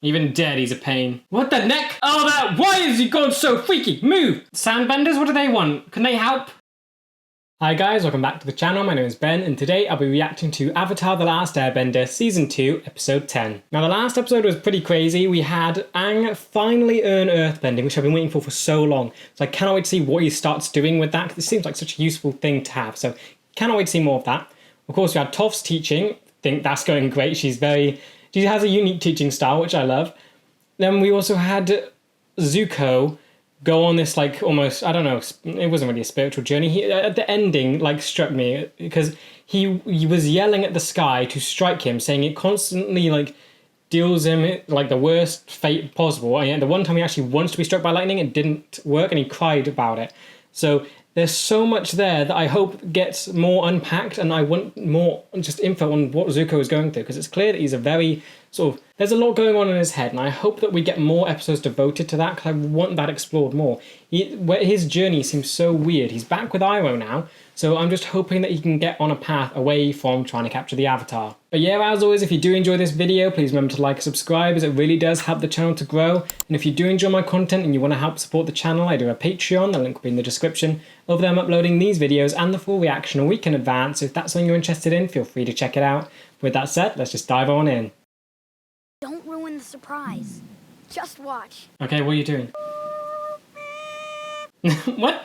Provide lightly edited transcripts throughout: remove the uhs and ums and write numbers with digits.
Even dead, he's a pain. What the neck? Oh, why is he gone so freaky? Move! Sandbenders, what do they want? Can they help? Hi guys, welcome back to the channel. My name is Ben, and today I'll be reacting to Avatar: The Last Airbender Season 2, Episode 10. Now, the last episode was pretty crazy. We had Aang finally earn Earthbending, which I've been waiting for so long. So I cannot wait to see what he starts doing with that, because it seems like such a useful thing to have. So cannot wait to see more of that. Of course, we had Toph's teaching. I think that's going great. She has a unique teaching style, which I love. Then we also had Zuko go on this, like, almost, I don't know, it wasn't really a spiritual journey. At the ending, like, struck me, because he was yelling at the sky to strike him, saying it constantly, like, deals him, like, the worst fate possible. And the one time he actually wants to be struck by lightning, it didn't work, and he cried about it. So there's so much there that I hope gets more unpacked, and I want more just info on what Zuko is going through, because it's clear that he's a very sort of, there's a lot going on in his head, and I hope that we get more episodes devoted to that, because I want that explored more. His journey seems so weird. He's back with Iroh now, so I'm just hoping that he can get on a path away from trying to capture the Avatar. But yeah, as always, if you do enjoy this video, please remember to like and subscribe, as it really does help the channel to grow. And if you do enjoy my content and you want to help support the channel, I do a Patreon, the link will be in the description. Over there I'm uploading these videos and the full reaction a week in advance, so if that's something you're interested in, feel free to check it out. With that said, let's just dive on in. Don't ruin the surprise. Just watch. Okay, what are you doing? What?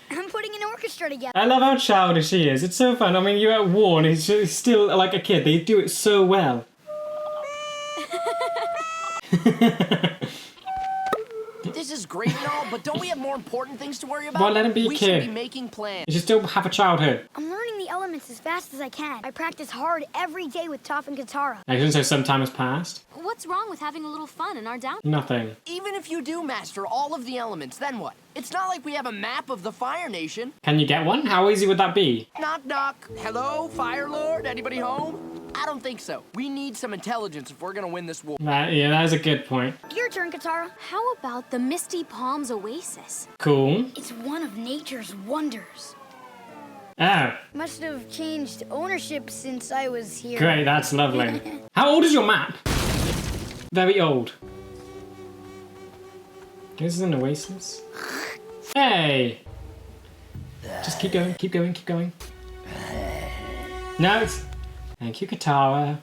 I'm putting an orchestra together. I love how childish he is. It's so fun. I mean, you're at war and he's still like a kid. They do it so well. This is great and all, but don't we have more important things to worry about? Well, let him be a we kid. should be making plans. You should still have a childhood. I'm learning the elements as fast as I can. I practice hard every day with Toph and Katara. I shouldn't say some time has passed. What's wrong with having a little fun in our down? Nothing. Even if you do master all of the elements, then what? It's not like we have a map of the Fire Nation. Can you get one? How easy would that be? Knock, knock. Hello, Fire Lord? Anybody home? I don't think so. We need some intelligence if we're gonna win this war. Yeah, that is a good point. Your turn, Katara. How about the Misty Palms Oasis? Cool. It's one of nature's wonders. Oh, Must have changed ownership since I was here. great. That's lovely. How old is your map? Very old. This is an oasis. Hey! Just keep going, keep going, keep going. No, it's... Thank you, Katara.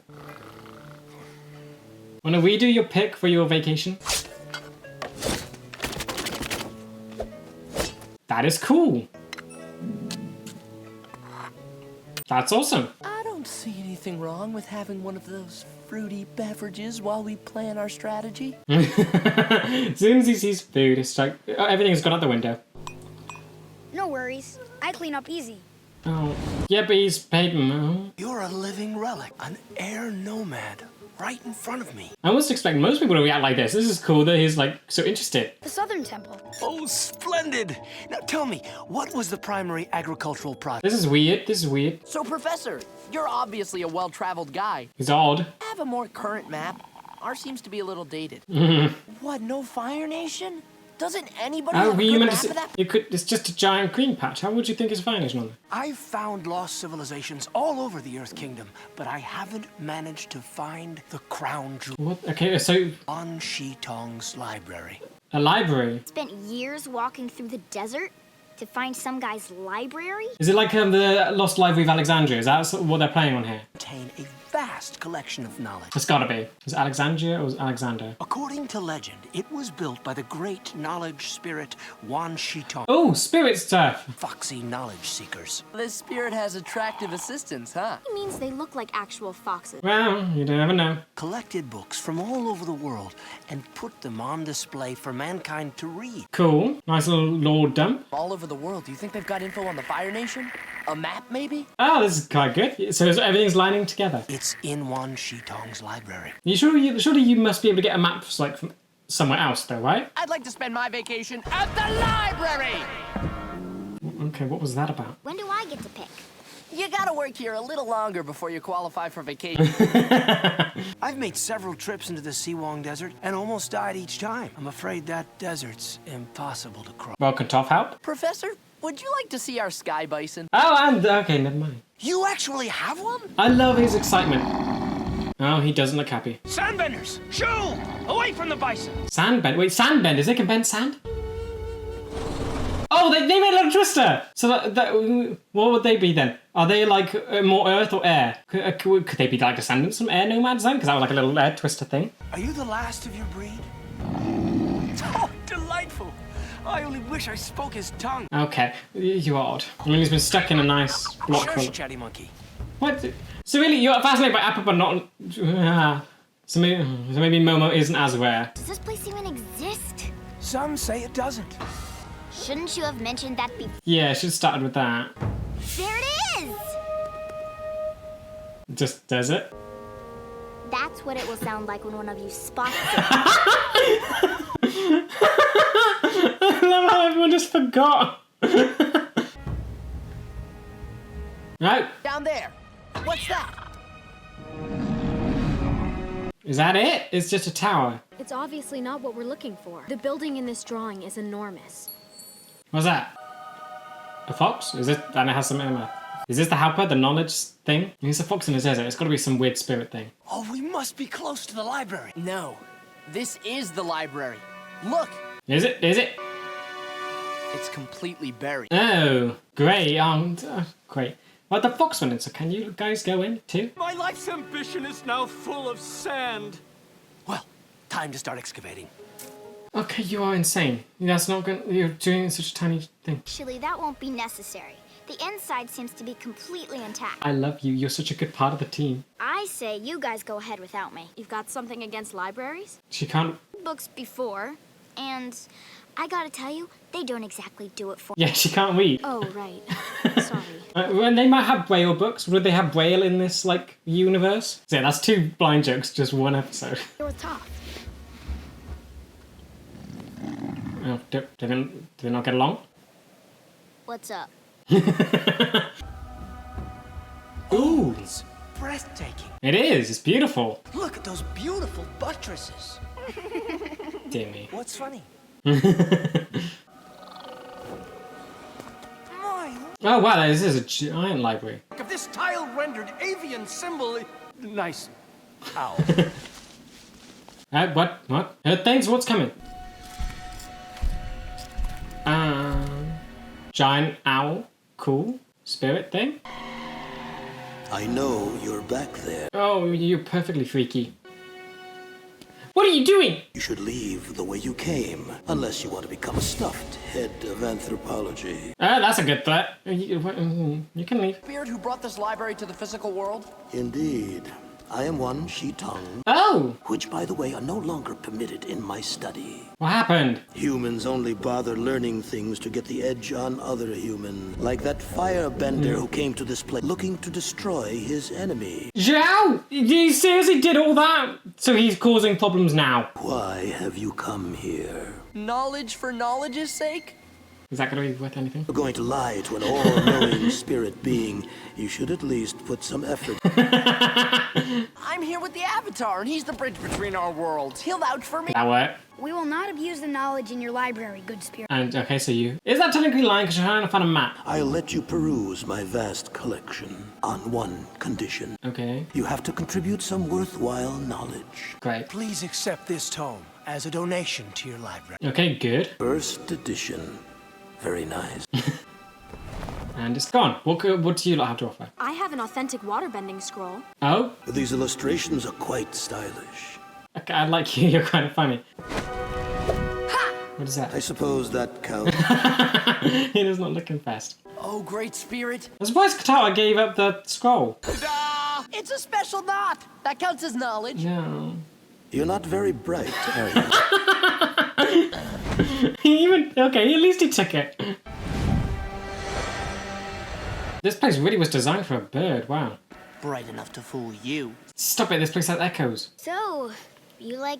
Wanna redo your pick for your vacation? That is cool. That's awesome. I don't see anything wrong with having one of those fruity beverages while we plan our strategy. As soon as he sees food, it's like, oh, everything's gone out the window. No worries. I clean up easy. Oh, yeah, but he's paid him. You're a living relic, an air nomad, right in front of me. I almost expect most people to react like this. This is cool that he's like so interested. The Southern Temple. Oh, splendid! Now tell me, what was the primary agricultural product? This is weird. This is weird. So, Professor, you're obviously a well-traveled guy. He's odd. I have a more current map. Ours seems to be a little dated. What, no Fire Nation? Doesn't anybody have a good map of that? It's just a giant green patch. How would you think it's finest on there? I've found lost civilizations all over the Earth Kingdom, but I haven't managed to find the crown jewel. What? Okay, so On Shitong's library. a library. Spent years walking through the desert to find some guy's library? Is it like the Lost Library of Alexandria? Is that what they're playing on here? Contain a vast collection of knowledge. It's gotta be. Is it Alexandria or is it Alexander? According to legend, it was built by the great knowledge spirit Wan Shitong. Oh, spirit stuff. Foxy knowledge seekers. This spirit has attractive assistants, huh? It means they look like actual foxes. Well, you never know. Collected books from all over the world and put them on display for mankind to read. Cool. Nice little lore dump. All over the world, do you think they've got info on the Fire Nation? A map, maybe? Oh, this is quite good. So everything's lining together. It's in Wan Shitong's library. Surely you must be able to get a map like from somewhere else though, right? I'd like to spend my vacation at the library! Okay, what was that about? When do I get to pick? You gotta work here a little longer before you qualify for vacation. I've made several trips into the Siwang Desert and almost died each time. I'm afraid that desert's impossible to cross. Well, can Toph help? Professor, would you like to see our sky bison? Oh, and okay, never mind. You actually have one? I love his excitement. Oh, he doesn't look happy. Sandbenders! Shoo! Away from the bison! Wait, sandbenders? They can bend sand? Oh, they made a little twister! So what would they be then? Are they like more earth or air? Could they be like descendants from air nomads then? Because that was like a little air twister thing. Are you the last of your breed? Oh, delightful! I only wish I spoke his tongue. Okay, you're odd. I mean, he's been stuck in a nice block. Shush, chatty monkey. What? So really, you're fascinated by Apple, but not... So maybe Momo isn't as rare. Does this place even exist? Some say it doesn't. Shouldn't you have mentioned that before? Yeah, should have started with that. There it is! Just does it? That's what it will sound like when one of you spots it. I love how everyone just forgot. Right. Down there. What's that? Is that it? It's just a tower. It's obviously not what we're looking for. The building in this drawing is enormous. What's that? A fox? Is it? And it has some armor. Is this the helper? The knowledge thing? He's a fox in the desert. It's got to be some weird spirit thing. Oh, we must be close to the library. No. This is the library. Look. Is it? Is it? It's completely buried. Oh, great. Great. Well, the fox went in, so can you guys go in too? My life's ambition is now full of sand. Well, time to start excavating. Okay, you are insane. That's not good. You're doing such a tiny thing. Actually, that won't be necessary. The inside seems to be completely intact. I love you. You're such a good part of the team. I say you guys go ahead without me. You've got something against libraries? She can't... Books before, and I gotta tell you, they don't exactly do it for Yeah, she can't read. Oh, right. Sorry. When they might have Braille books. Would they have Braille in this, like, universe? So yeah, that's 2 blind jokes, just 1 episode. It was tough. Oh, do they not get along? What's up? Ooh! It's breathtaking. It is. It's beautiful. Look at those beautiful buttresses. Dear me. What's funny? Oh wow, this is a giant library. Of this tile-rendered avian symbol. Nice. Ow. What? What? Thanks, what's coming? Giant owl. Cool. Spirit thing? I know you're back there. Oh, you're perfectly freaky. What are you doing? You should leave the way you came, unless you want to become a stuffed head of anthropology. That's a good threat. You can leave. Spirit who brought this library to the physical world? Indeed. I am one Shi-Tung, Oh! which, by the way, are no longer permitted in my study. What happened? Humans only bother learning things to get the edge on other humans, like that firebender who came to this place looking to destroy his enemy. Zhao! You seriously did all that? So he's causing problems now. Why have you come here? Knowledge for knowledge's sake? Is that going to be worth anything? You're going to lie to an all-knowing spirit being. You should at least put some effort. I'm here with the Avatar, and he's the bridge between our worlds. He'll vouch for me. That worked. We will not abuse the knowledge in your library, good spirit. And, okay, so you... Is that technically lying because you're trying to find a map? I'll let you peruse my vast collection on one condition. Okay, You have to contribute some worthwhile knowledge. great. Please accept this tome as a donation to your library. Okay, good. First edition. Very nice. And it's gone. What do you lot have to offer? I have an authentic waterbending scroll. Oh? These illustrations are quite stylish. Okay, I like you. You're kind of funny. What is I that? suppose that counts. He does not look impressed. Oh, great spirit. I'm surprised Katara gave up the scroll. Ta-da! It's a special knot. That counts as knowledge. No. You're not very bright, are you? Okay, at least he took it. This place really was designed for a bird, wow. Bright enough to fool you. Stop it, this place has echoes. So, you like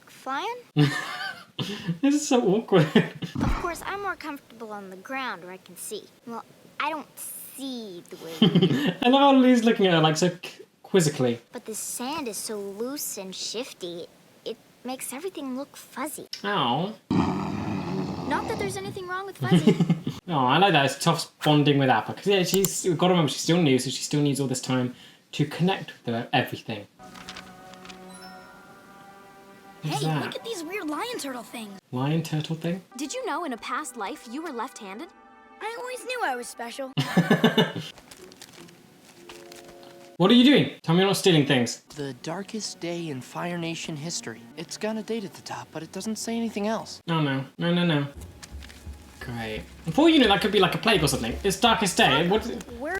flying? This is so awkward. Of course, I'm more comfortable on the ground where I can see. Well, I don't see the way you do. I love how Lee's looking at her like so quizzically. But the sand is so loose and shifty, it makes everything look fuzzy. Oh. Not that there's anything wrong with fuzzy. Oh, I like that. It's tough bonding with Appa. Because, yeah, we've got to remember, she's still new, so she still needs all this time to connect with everything. What's Hey, that? look at these weird lion turtle things. Lion turtle thing? Did you know in a past life you were left-handed? I always knew I was special. What are you doing? Tell me you're not stealing things. The darkest day in Fire Nation history. It's got a date at the top, but it doesn't say anything else. Oh no. No. Great. Before you know, that could be like a plague or something. It's darkest day. What?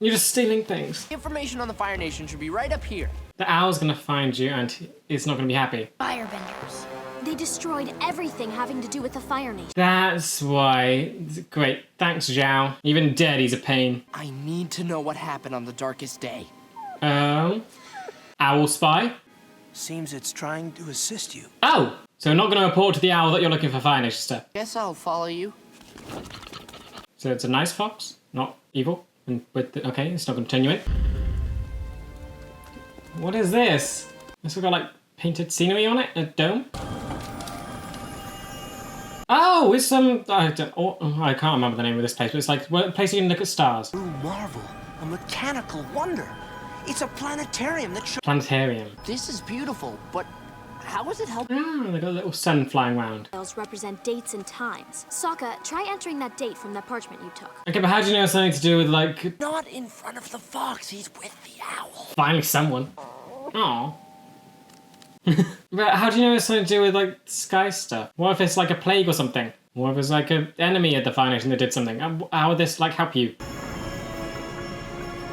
You're just stealing things. Information on the Fire Nation should be right up here. The owl's gonna find you and it's not gonna be happy. Firebenders. They destroyed everything having to do with the Fire Nation. That's why. Great. Thanks, Zhao. Even dead, he's a pain. I need to know what happened on the darkest day. Oh. Owl spy? Seems it's trying to assist you. Oh! So we're not gonna report to the owl that you're looking for Fire Nation stuff. Guess I'll follow you. So it's a nice fox, not evil. And okay, it's not gonna turn you in. What is this? This got like painted scenery on it? A dome? Oh, it's some. I can't remember the name of this place, but it's like a place you can look at stars. Blue marvel, a mechanical wonder. It's a planetarium that shows. Planetarium. This is beautiful, but how is it helping? Ah, they got a little sun flying around. Those represent dates and times. Sokka, try entering that date from that parchment you took. Okay, but how do you know it's something to do with like Not in front of the fox, he's with the owl. finally someone? Aw. But how do you know it's something to do with like sky stuff? What if it's like a plague or something? What if it's like an enemy at the Fire Nation that did something? How would this like help you?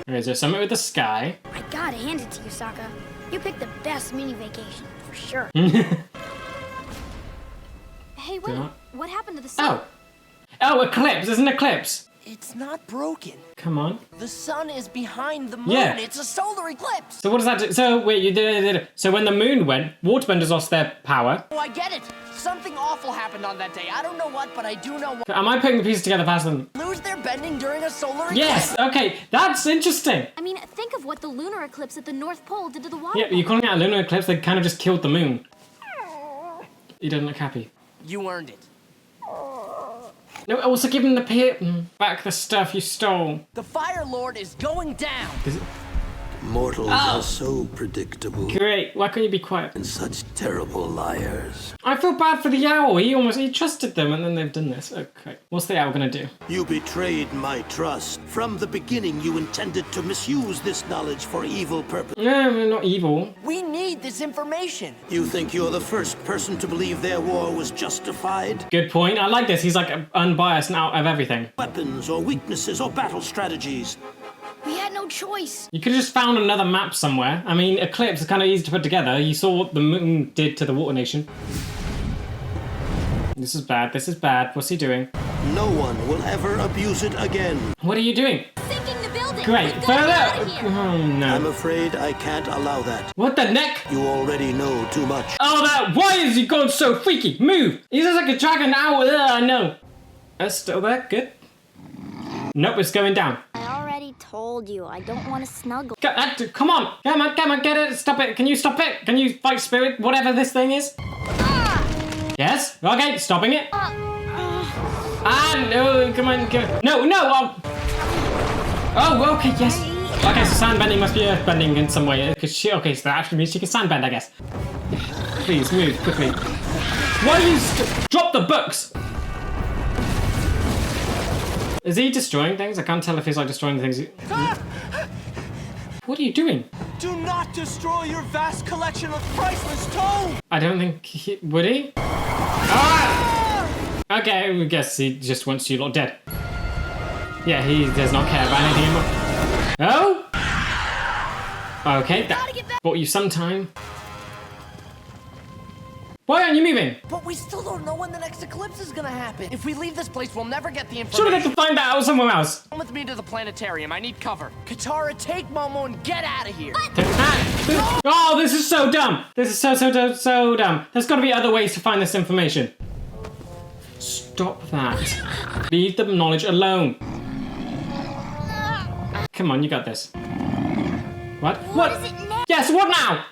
Okay, is there something with the sky? I gotta hand it to you, Sokka. You picked the best mini vacation, for sure. Hey, wait. What happened to the sun? Oh, eclipse. There's an eclipse. It's not broken. Come on. The sun is behind the moon. Yeah. It's a solar eclipse. So what does that do? So wait, you did it. So when the moon went, waterbenders lost their power. Oh, I get it. Something awful happened on that day. I don't know what, but I do know what. Am I putting the pieces together faster than? Lose their bending during a solar eclipse. Yes. Okay, that's interesting. I mean, think of what the lunar eclipse at the North Pole did to the water. Yeah, you're calling it a lunar eclipse. They kind of just killed the moon. You don't look happy. You earned it. No, also give him the back the stuff you stole. The Fire Lord is going down. Mortals are so predictable Great. Why can't you be quiet? and such terrible liars. I feel bad for the owl. He trusted them, and then they've done this. Okay. What's the owl gonna do? You betrayed my trust. From the beginning, you intended to misuse this knowledge for evil purpose. No, we're not evil. We need this information. You think you're the first person to believe their war was justified? Good point. I like this. He's like unbiased and out of everything. Weapons or weaknesses or battle strategies. We had no choice. You could have just found another map somewhere. I mean, Eclipse is kind of easy to put together. You saw what the moon did to the Water Nation. This is bad. This is bad. What's he doing? No one will ever abuse it again. What are you doing? Sinking the building. Great. We gotta get out of Further. here. Oh I'm no. afraid I can't allow that. What the neck? You already know too much. Oh, that. Why is he going so freaky? Move. He's just like a dragon owl. Ugh, no. That's still there. Good. Nope, it's going down. I already told you, I don't want to snuggle. Come on, get it, stop it. Can you stop it? Can you fight spirit, whatever this thing is? Yes, okay, stopping it. No, come on, no. Oh, okay, yes. Okay, so sandbending must be earthbending in some way. Okay, so that actually means she can sandbend, I guess. Please, move, quickly. Why do you drop the books? Is he destroying things? I can't tell if he's like destroying the things. What are you doing? Do not destroy your vast collection of priceless tomes! I don't think he... Would he? Ah! Okay, I guess he just wants you lot dead. Yeah, he does not care about anything anymore. Oh! Okay, that bought you some time. Why aren't you moving? But we still don't know when the next eclipse is gonna happen. If we leave this place, we'll never get the Should information. have had to find that out somewhere else. Come with me to the planetarium. I need cover. Katara, take Momo and get out of here. Oh, this is so dumb. This is so dumb. There's got to be other ways to find this information. Stop that. Leave the knowledge alone. Come on, you got this. What? What is it now? Yes, what now?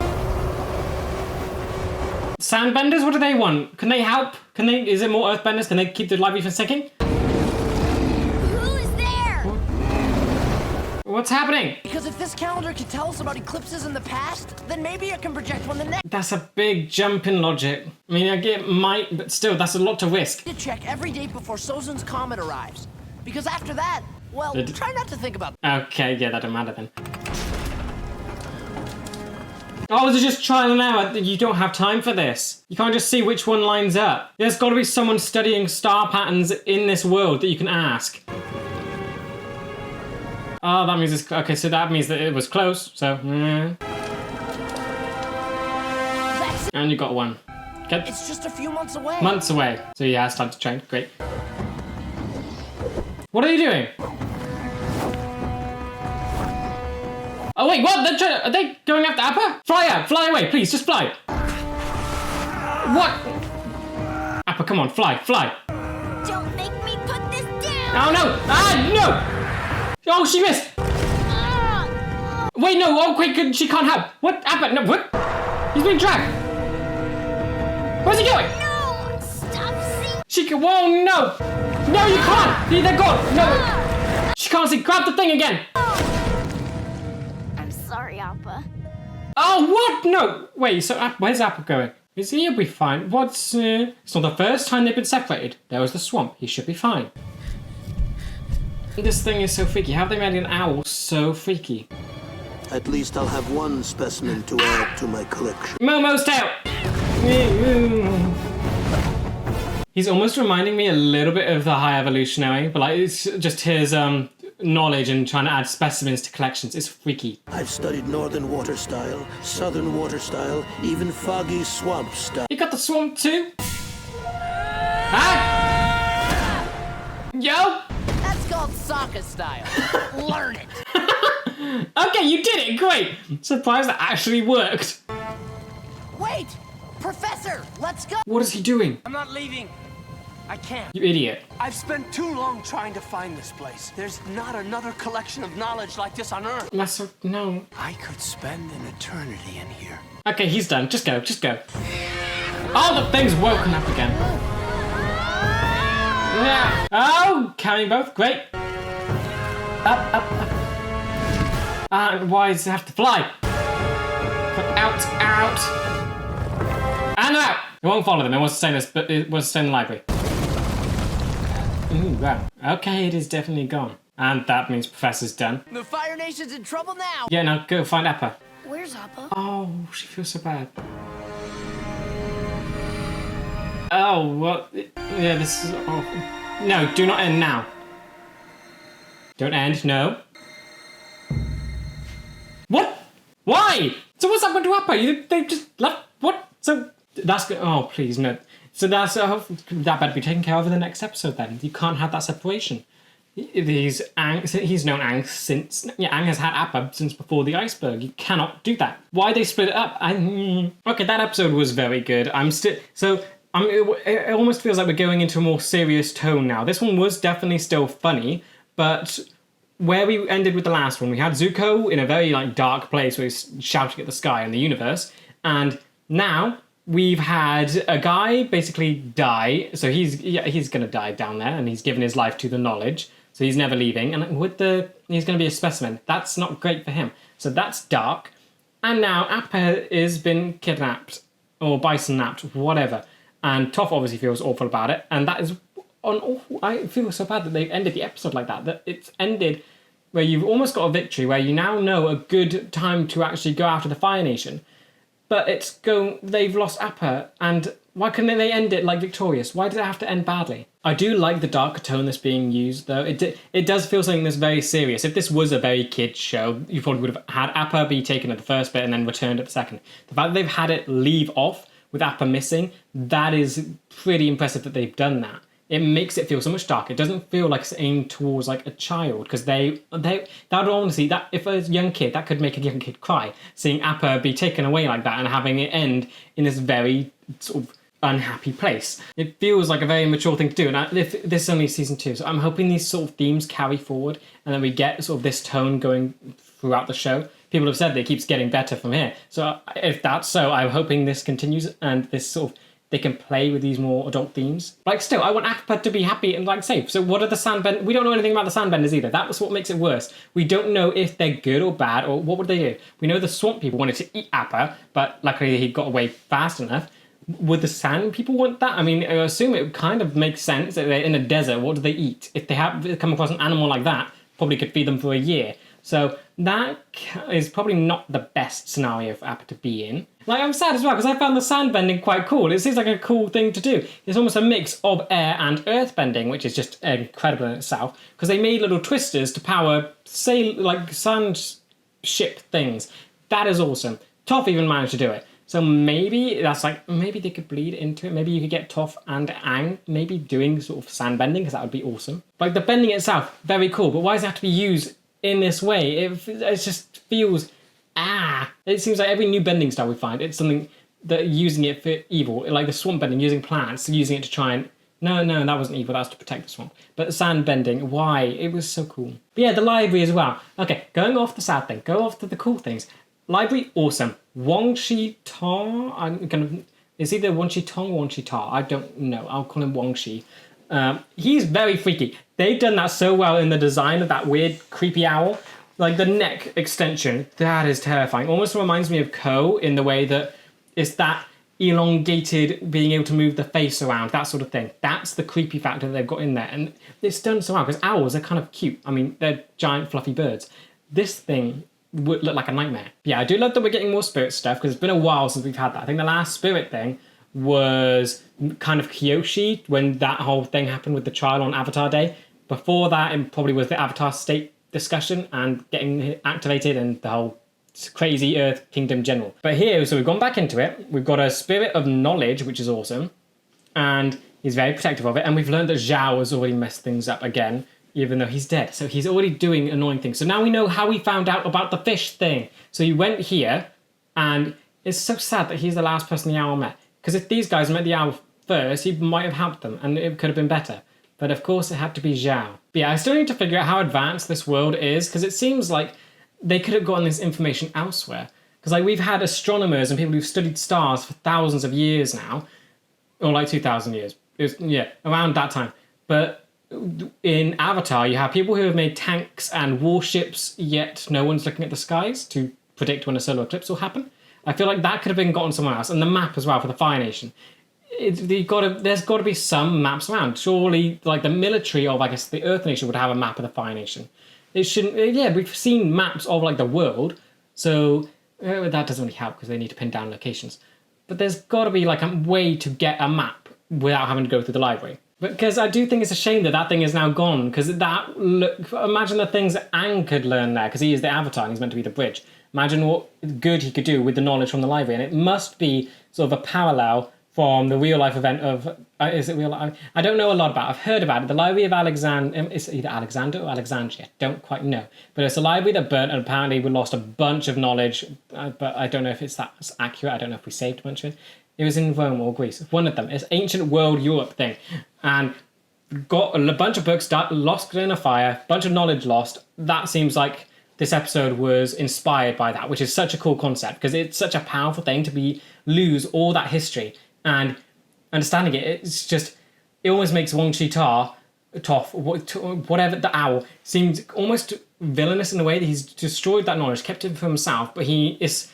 Sandbenders, what do they want? Can they help? Is it more earthbenders? Can they keep the library from sinking? Who is there? What's happening? Because if this calendar can tell us about eclipses in the past, then maybe it can project when the next... That's a big jump in logic. I mean, I get it might, but still, that's a lot to risk. To check every date before Sozun's comet arrives. Because after that, well, try not to think about... Okay, yeah, that don't matter then. Oh, is it just trial and error? You don't have time for this. You can't just see which one lines up. There's got to be someone studying star patterns in this world that you can ask. Oh, that means it's... Okay, so that means that it was close, so... And you got one. Okay. It's just a few months away. Months away. So yeah, it's time to train. Great. What are you doing? Oh wait, what? Are they going after Appa? Fly out, fly away, please, just fly. What? Appa, come on, fly, fly. Don't make me put this down! Oh no! Ah, no! Oh, she missed! Wait, no, oh wait, she can't help. What? Appa, no, what? He's being dragged. Where's he going? No! Stop seeing... She can, whoa, no! No, you can't! They're gone! No! She can't see, grab the thing again! I'm sorry, Appa. Oh, what? No! Wait, so where's Apple going? Is he'll be fine. What's, It's not the first time they've been separated. There was the swamp. He should be fine. This thing is so freaky. How have they made an owl so freaky? At least I'll have one specimen to add to my collection. Momo's out! He's almost reminding me a little bit of the High Evolutionary, but like it's just his knowledge and trying to add specimens to collections. It's freaky. I've studied northern water style, southern water style, even foggy swamp style. You got the swamp too? Ah! Yo! That's called Sokka style. Learn it. Okay, you did it, great! Surprised that actually worked. Wait! Professor, let's go! What is he doing? I'm not leaving. I can't. You idiot. I've spent too long trying to find this place. There's not another collection of knowledge like this on Earth. No. I could spend an eternity in here. Okay, he's done. Just go, just go. Oh, the thing's woken up again. Yeah. Oh, carrying both. Great. Up, up, up. And why does it have to fly? Out, out. And out. It won't follow them. It wants to stay in this, but it wants to stay in the library. Ooh, wow. Okay, it is definitely gone. And that means Professor's done. The Fire Nation's in trouble now! Yeah, now go find Appa. Where's Appa? Oh, she feels so bad. Oh, what? Yeah, this is awful. No, do not end now. Don't end, no. What? Why? So what's happened to Appa? They just left? What? So that's good. Oh, please, no. So that's that better be taken care of in the next episode then. You can't have that separation. He's known Aang since... Yeah, Aang has had Appa since before the iceberg. You cannot do that. Why they split it up? Okay, that episode was very good. It almost feels like we're going into a more serious tone now. This one was definitely still funny, but where we ended with the last one, we had Zuko in a very dark place where he's shouting at the sky and the universe, and now we've had a guy basically die. So he's gonna die down there, and he's given his life to the knowledge, so he's never leaving. And he's gonna be a specimen. That's not great for him. So that's dark. And now Appa has been kidnapped or bison napped, whatever. And Toph obviously feels awful about it, and that is awful. I feel so bad that they've ended the episode like that. That it's ended where you've almost got a victory, where you now know a good time to actually go after the Fire Nation, but they've lost Appa, and why couldn't they end it victorious? Why did it have to end badly? I do like the darker tone that's being used, though. It does feel something that's very serious. If this was a very kids show, you probably would have had Appa be taken at the first bit and then returned at the second. The fact that they've had it leave off with Appa missing, that is pretty impressive that they've done that. It makes it feel so much darker. It doesn't feel like it's aimed towards a child, because that would honestly, that if a young kid, that could make a young kid cry, seeing Appa be taken away like that and having it end in this very sort of unhappy place. It feels like a very mature thing to do, and if this is only season 2, so I'm hoping these sort of themes carry forward, and then we get sort of this tone going throughout the show. People have said that it keeps getting better from here. So if that's so, I'm hoping this continues and this sort of they can play with these more adult themes. Like, still, I want Appa to be happy and, like, safe. So what are the Sandbenders? We don't know anything about the Sandbenders either. That's what makes it worse. We don't know if they're good or bad, or what would they do. We know the Swamp People wanted to eat Appa, but luckily he got away fast enough. Would the Sand People want that? I mean, I assume it kind of makes sense that they're in a desert. What do they eat? If they have come across an animal like that, probably could feed them for a year. So that is probably not the best scenario for Appa to be in. Like, I'm sad as well, because I found the sand bending quite cool. It seems like a cool thing to do. It's almost a mix of air and earth bending, which is just incredible in itself, because they made little twisters to power, say, like, sand ship things. That is awesome. Toph even managed to do it. So maybe that's like, maybe they could bleed into it. Maybe you could get Toph and Aang maybe doing sort of sand bending, because that would be awesome. Like, the bending itself, very cool, but why does it have to be used in this way? It just feels, it seems like every new bending style we find, it's something that using it for evil, like the swamp bending, using plants, using it to try and, no, that wasn't evil, that was to protect the swamp. But the sand bending, why? It was so cool. But yeah, the library as well. Okay, going off the sad thing, go off to the cool things. Library, awesome. Wang Shi Ta, is either Wang Shi Tong or Wang Shi Ta, I don't know, I'll call him Wang Shi. He's very freaky. They've done that so well in the design of that weird, creepy owl. Like, the neck extension, that is terrifying. Almost reminds me of Ko in the way that it's that elongated, being able to move the face around, that sort of thing. That's the creepy factor that they've got in there. And it's done so well, because owls are kind of cute. I mean, they're giant, fluffy birds. This thing would look like a nightmare. Yeah, I do love that we're getting more spirit stuff, because it's been a while since we've had that. I think the last spirit thing was kind of Kyoshi, when that whole thing happened with the child on Avatar Day. Before that, it probably was the Avatar state discussion and getting activated and the whole crazy Earth Kingdom general. But here, so we've gone back into it. We've got a spirit of knowledge, which is awesome. And he's very protective of it. And we've learned that Zhao has already messed things up again, even though he's dead. So he's already doing annoying things. So now we know how he found out about the fish thing. So he went here, and it's so sad that he's the last person the owl met. Because if these guys met the owl first, he might have helped them, and it could have been better. But of course it had to be Zhao. But yeah, I still need to figure out how advanced this world is, because it seems like they could have gotten this information elsewhere. Because like, we've had astronomers and people who've studied stars for thousands of years now, or like 2,000 years. It was, yeah, around that time. But in Avatar, you have people who have made tanks and warships, yet no one's looking at the skies to predict when a solar eclipse will happen. I feel like that could have been gotten somewhere else. And the map as well for the Fire Nation. There's got to be some maps around. Surely, like, the military of, I guess, the Earth Nation would have a map of the Fire Nation. It shouldn't... Yeah, we've seen maps of, like, the world, so that doesn't really help because they need to pin down locations. But there's got to be, like, a way to get a map without having to go through the library. Because I do think it's a shame that that thing is now gone, because imagine the things that Aang could learn there, because he is the Avatar and he's meant to be the bridge. Imagine what good he could do with the knowledge from the library, and it must be sort of a parallel from the real-life event of... is it real life? I don't know a lot about it. I've heard about it. The Library of Alexander... It's either Alexander or Alexandria. Don't quite know. But it's a library that burnt, and apparently we lost a bunch of knowledge. But I don't know if it's that accurate. I don't know if we saved a bunch of it. It was in Rome or Greece. One of them. It's ancient world Europe thing. And got a bunch of books lost in a fire. Bunch of knowledge lost. That seems like this episode was inspired by that, which is such a cool concept, because it's such a powerful thing to lose all that history. And understanding it, it's just, it almost makes Wang Shi Ta, Toph, whatever, the owl, seems almost villainous in the way that he's destroyed that knowledge, kept it for himself, but it's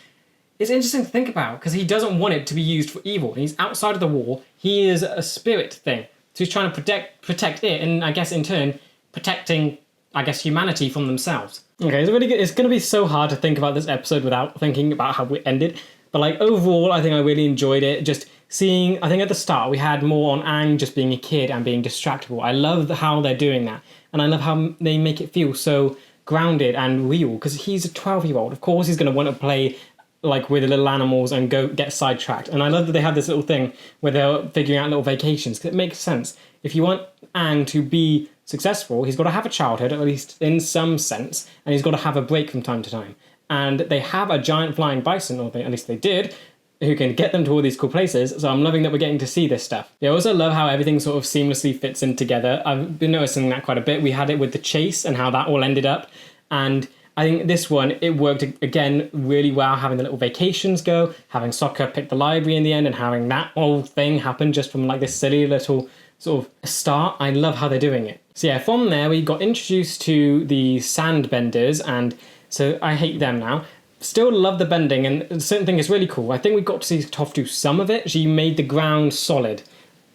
interesting to think about, because he doesn't want it to be used for evil. He's outside of the war, he is a spirit thing, so he's trying to protect it, and I guess in turn, protecting, I guess, humanity from themselves. Okay, it's really good. It's going to be so hard to think about this episode without thinking about how it ended, but like, overall, I think I really enjoyed it, just seeing, I think at the start we had more on Aang just being a kid and being distractible. I love how they're doing that. And I love how they make it feel so grounded and real, because he's a 12-year-old. Of course he's going to want to play like with the little animals and go get sidetracked. And I love that they have this little thing where they're figuring out little vacations, because it makes sense. If you want Aang to be successful, he's got to have a childhood, at least in some sense, and he's got to have a break from time to time. And they have a giant flying bison, or at least they did, who can get them to all these cool places, so I'm loving that we're getting to see this stuff. I also love how everything sort of seamlessly fits in together. I've been noticing that quite a bit. We had it with the chase and how that all ended up, and I think this one, it worked again really well, having the little vacations go, having Sokka pick the library in the end, and having that whole thing happen just from like this silly little sort of start. I love how they're doing it. So yeah, from there we got introduced to the sand benders, and so I hate them now. Still love the bending, and a certain thing is really cool. I think we got to see Toph do some of it. She made the ground solid.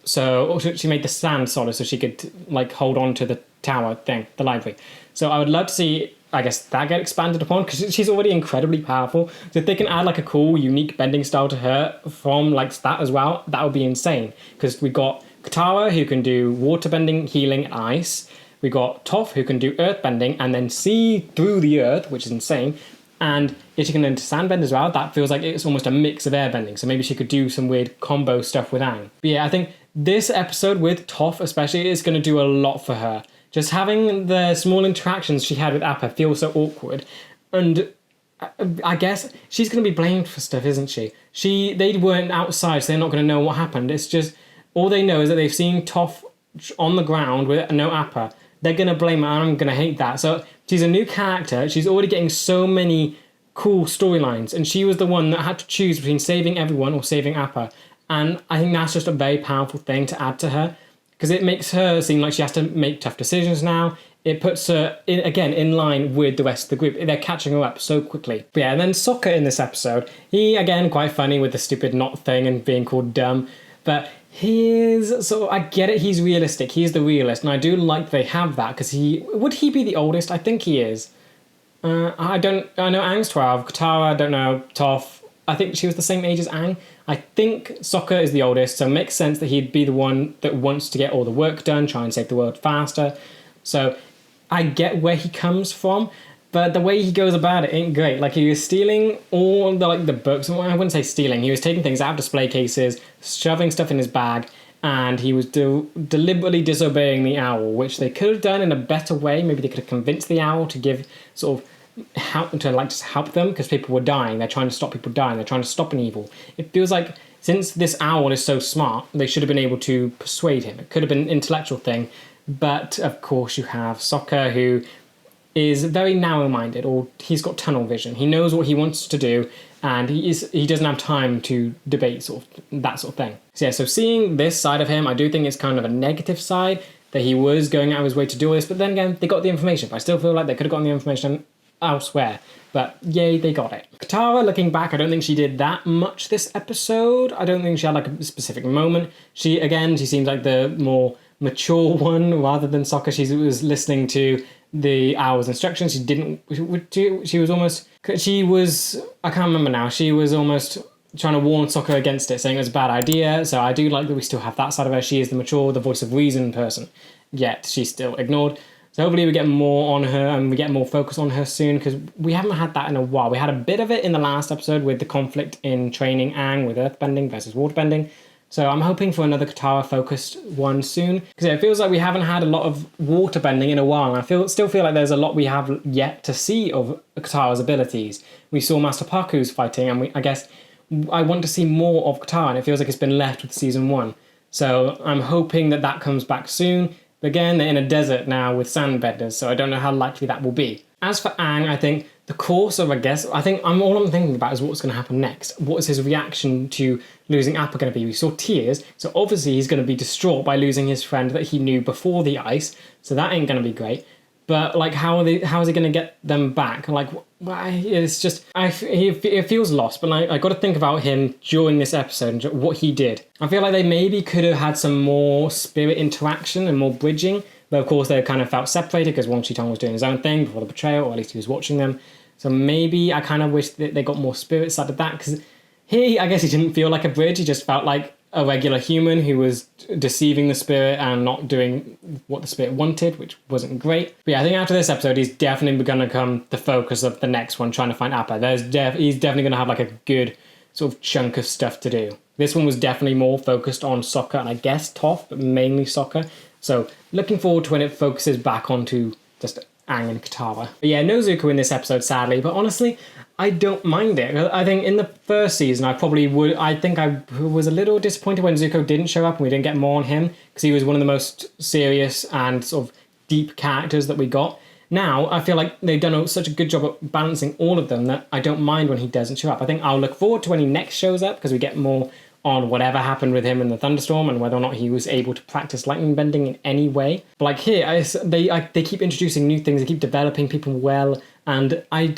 So she made the sand solid so she could like hold on to the tower thing, the library. So I would love to see, I guess, that get expanded upon, because she's already incredibly powerful. So if they can add like a cool, unique bending style to her from like that as well, that would be insane. Because we got Katara, who can do water bending, healing, and ice. We got Toph, who can do earth bending and then see through the earth, which is insane. And if she can learn to sandbend as well, that feels like it's almost a mix of airbending. So maybe she could do some weird combo stuff with Aang. But yeah, I think this episode with Toph especially is going to do a lot for her. Just having the small interactions she had with Appa feels so awkward. And I guess she's going to be blamed for stuff, isn't she? They weren't outside, so they're not going to know what happened. It's just, all they know is that they've seen Toph on the ground with no Appa. They're going to blame her, and I'm going to hate that. So she's a new character. She's already getting so many cool storylines, and she was the one that had to choose between saving everyone or saving Appa. And I think that's just a very powerful thing to add to her, because it makes her seem like she has to make tough decisions now. It puts her, in line with the rest of the group. They're catching her up so quickly. But yeah, and then Sokka in this episode, he, again, quite funny with the stupid knot thing and being called dumb. But he is, so I get it, he's realistic. He's the realist, and I do like they have that, because would he be the oldest? I think he is. I know Aang's 12, Katara, I don't know, Toph, I think she was the same age as Aang. I think Sokka is the oldest, so it makes sense that he'd be the one that wants to get all the work done, try and save the world faster. So I get where he comes from, but the way he goes about it ain't great. Like, he was stealing all the books. Well, I wouldn't say stealing. He was taking things out of display cases, shoving stuff in his bag, and he was deliberately disobeying the owl, which they could have done in a better way. Maybe they could have convinced the owl to give sort of help, to like just help them, because people were dying. They're trying to stop people dying. They're trying to stop an evil. It feels like since this owl is so smart, they should have been able to persuade him. It could have been an intellectual thing, but of course you have Sokka, who is very narrow-minded, or he's got tunnel vision. He knows what he wants to do, and he doesn't have time to debate that sort of thing. So yeah, so seeing this side of him, I do think it's kind of a negative side, that he was going out of his way to do this, but then again, they got the information. But I still feel like they could have gotten the information elsewhere. But yay, they got it. Katara, looking back, I don't think she did that much this episode. I don't think she had like a specific moment. She seems like the more mature one rather than Sokka. She was listening to the owl's instructions. She was almost, I can't remember now, she was almost trying to warn Sokka against it, saying it was a bad idea. So I do like that we still have that side of her. She is the mature, the voice of reason person, yet she's still ignored. So hopefully we get more on her and we get more focus on her soon, because we haven't had that in a while. We had a bit of it in the last episode with the conflict in training Aang with earthbending versus waterbending. So I'm hoping for another Katara-focused one soon, because it feels like we haven't had a lot of waterbending in a while, and I still feel like there's a lot we have yet to see of Katara's abilities. We saw Master Paku's fighting, and I guess I want to see more of Katara, and it feels like it's been left with Season 1. So I'm hoping that comes back soon. But again, they're in a desert now with sandbenders, so I don't know how likely that will be. As for Aang, I think the course of, all I'm thinking about is what's going to happen next. What is his reaction to losing Appa going to be? We saw tears, so obviously he's going to be distraught by losing his friend that he knew before the ice, so that ain't going to be great. But like, how is he going to get them back? Like, it's just, it feels lost. But like, I got to think about him during this episode and what he did. I feel like they maybe could have had some more spirit interaction and more bridging. But of course, they kind of felt separated because Wang Chitong was doing his own thing before the betrayal, or at least he was watching them. So maybe I kind of wish that they got more spirit side of that, because I guess he didn't feel like a bridge. He just felt like a regular human who was deceiving the spirit and not doing what the spirit wanted, which wasn't great. But yeah, I think after this episode, he's definitely going to become the focus of the next one, trying to find Appa. He's definitely going to have like a good sort of chunk of stuff to do. This one was definitely more focused on Sokka and I guess Toph, but mainly Sokka. So looking forward to when it focuses back onto just Aang and Katara. But yeah, no Zuko in this episode, sadly, but honestly, I don't mind it. I think in the first season, I was a little disappointed when Zuko didn't show up and we didn't get more on him, because he was one of the most serious and sort of deep characters that we got. now I feel like they've done such a good job at balancing all of them that I don't mind when he doesn't show up. I think I'll look forward to when he next shows up, because we get more on whatever happened with him in the thunderstorm and whether or not he was able to practice lightning bending in any way. But like here, they keep introducing new things, they keep developing people well, and I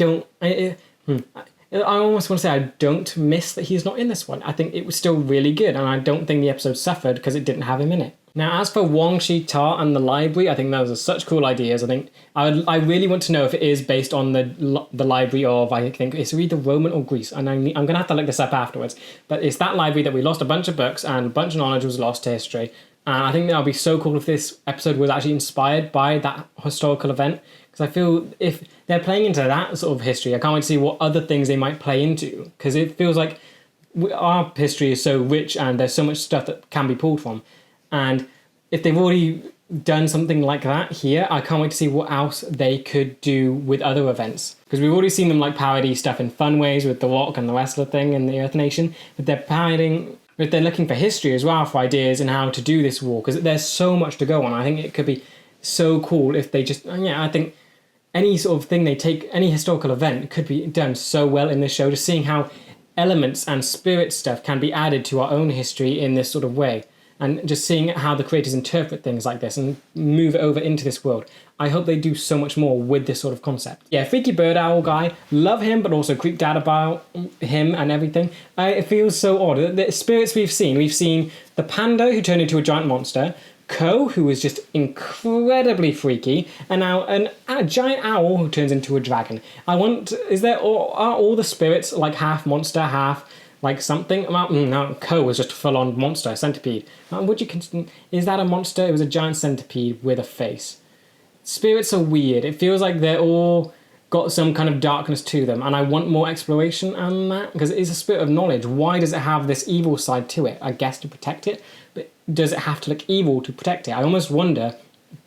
almost want to say I don't miss that he's not in this one. I think it was still really good, and I don't think the episode suffered because it didn't have him in it. Now, as for Wang Shi-Ta and the library, I think those are such cool ideas. I think I really want to know if it is based on the library of, I think it's either Roman or Greece, and I'm going to have to look this up afterwards. But it's that library that we lost a bunch of books and a bunch of knowledge was lost to history. And I think that would be so cool if this episode was actually inspired by that historical event. Because I feel if they're playing into that sort of history, I can't wait to see what other things they might play into. Because it feels like our history is so rich and there's so much stuff that can be pulled from. And if they've already done something like that here, I can't wait to see what else they could do with other events. Because we've already seen them like parody stuff in fun ways with the Rock and the wrestler thing and the Earth Nation. But they're looking for history as well for ideas and how to do this war. Because there's so much to go on. I think it could be so cool if they just, I think any sort of thing they take, any historical event could be done so well in this show. Just seeing how elements and spirit stuff can be added to our own history in this sort of way. And just seeing how the creators interpret things like this and move it over into this world. I hope they do so much more with this sort of concept. Yeah, Freaky Bird Owl guy, love him, but also creeped out about him and everything. It feels so odd. The spirits we've seen the panda who turned into a giant monster, Ko, who was just incredibly freaky, and now a giant owl who turns into a dragon. Are all the spirits like half monster, half like something? No, Ko was just a full-on monster, centipede. Is that a monster? It was a giant centipede with a face. Spirits are weird. It feels like they're all got some kind of darkness to them, and I want more exploration on that, because it is a spirit of knowledge. Why does it have this evil side to it? I guess to protect it, but does it have to look evil to protect it? I almost wonder,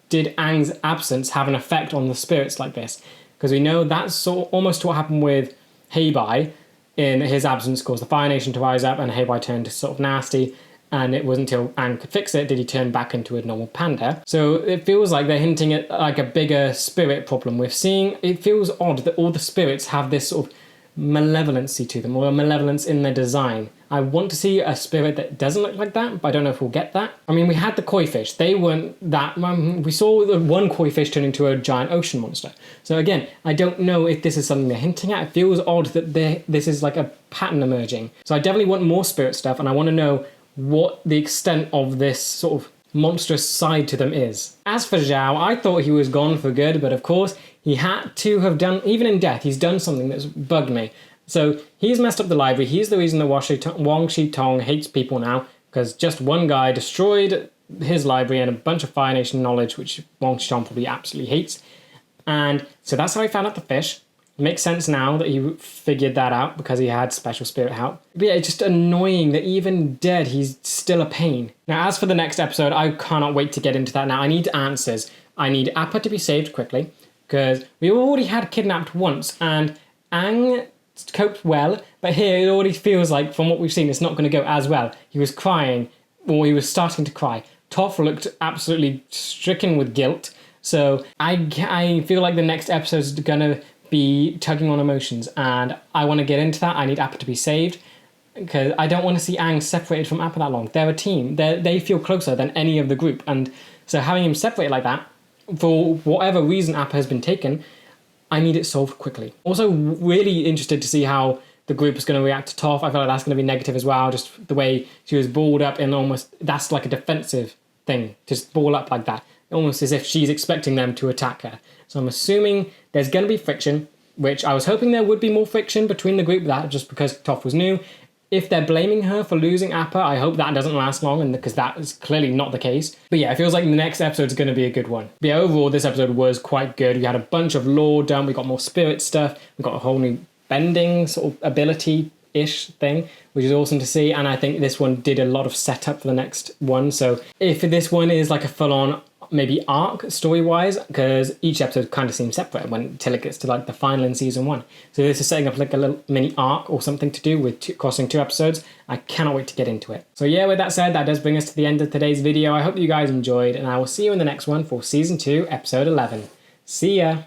did Aang's absence have an effect on the spirits like this? Because we know that's almost what happened with Heibai. In his absence caused the Fire Nation to rise up, and Heibai turned sort of nasty, and it wasn't until Aang could fix it did he turn back into a normal panda. So it feels like they're hinting at like a bigger spirit problem we're seeing. It feels odd that all the spirits have this sort of malevolency to them, or a malevolence in their design. I want to see a spirit that doesn't look like that, but I don't know if we'll get that. I mean, we had the koi fish. They weren't that... we saw the one koi fish turn into a giant ocean monster. So again, I don't know if this is something they're hinting at. It feels odd that this is like a pattern emerging. So I definitely want more spirit stuff, and I want to know what the extent of this sort of monstrous side to them is. As for Zhao, I thought he was gone for good, but of course, he had to have done... Even in death, he's done something that's bugged me. So he's messed up the library. He's the reason that Wang Shi-Tong hates people now, because just one guy destroyed his library and a bunch of Fire Nation knowledge, which Wang Shi-Tong probably absolutely hates. And so that's how he found out the fish. It makes sense now that he figured that out, because he had special spirit help. But yeah, it's just annoying that even dead, he's still a pain. Now, as for the next episode, I cannot wait to get into that now. I need answers. I need Appa to be saved quickly, because we already had kidnapped once, and Aang coped well, but here it already feels like, from what we've seen, it's not going to go as well. He was crying, or he was starting to cry. Toph looked absolutely stricken with guilt, so I feel like the next episode is going to be tugging on emotions, and I want to get into that. I need Appa to be saved, because I don't want to see Aang separated from Appa that long. They're a team. They feel closer than any of the group, and so having him separated like that, for whatever reason Appa has been taken, I need it solved quickly. Also, really interested to see how the group is going to react to Toph. I feel like that's going to be negative as well, just the way she was balled up in almost... That's like a defensive thing, just ball up like that. Almost as if she's expecting them to attack her. So I'm assuming there's going to be friction, which I was hoping there would be more friction between the group, that just because Toph was new. If they're blaming her for losing Appa, I hope that doesn't last long, and because that is clearly not the case. But yeah, it feels like the next episode is going to be a good one. But yeah, overall, this episode was quite good. We had a bunch of lore done. We got more spirit stuff. We got a whole new bending sort of ability-ish thing, which is awesome to see. And I think this one did a lot of setup for the next one. So if this one is like a full-on maybe arc story-wise, because each episode kind of seems separate until it gets to like the final in season 1. So this is setting up like a little mini arc or something to do with crossing 2 episodes. I cannot wait to get into it. So yeah, with that said, that does bring us to the end of today's video. I hope you guys enjoyed, and I will see you in the next one for season 2, episode 11. See ya!